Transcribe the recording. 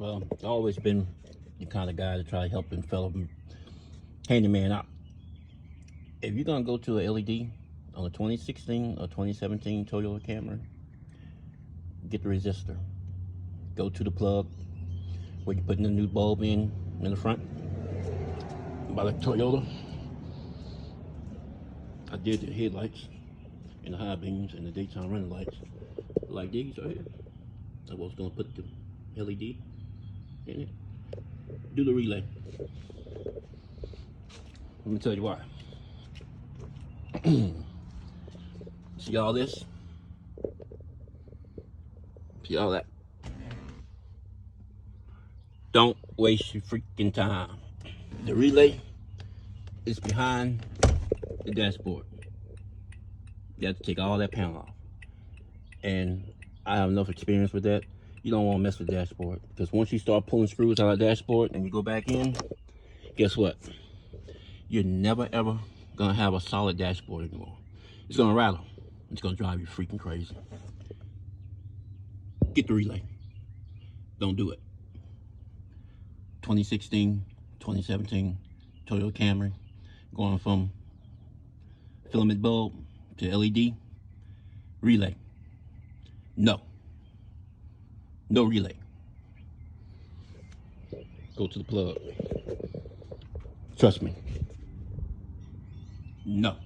Well, I've always been the kind of guy to try helping fellow handyman out. If you're gonna go to a LED on a 2016 or 2017 Toyota Camry, get the resistor. Go to the plug where you're putting the new bulb in the front by the Toyota. I did the headlights and the high beams and the daytime running lights like these right here. I was gonna put the LED in it. Do the relay. Let me tell you why. See all this? See all that? Don't waste your freaking time. The relay is behind the dashboard. You have to take all that panel off. And I have enough experience with that. You don't want to mess with the dashboard, because once you start pulling screws out of the dashboard and you go back in, guess what? You're never ever gonna have a solid dashboard anymore. It's gonna rattle. It's gonna drive you freaking crazy. Get the relay. Don't do it. 2016, 2017 Toyota Camry, going from filament bulb to LED. Relay. No relay. Go to the plug. Trust me. No.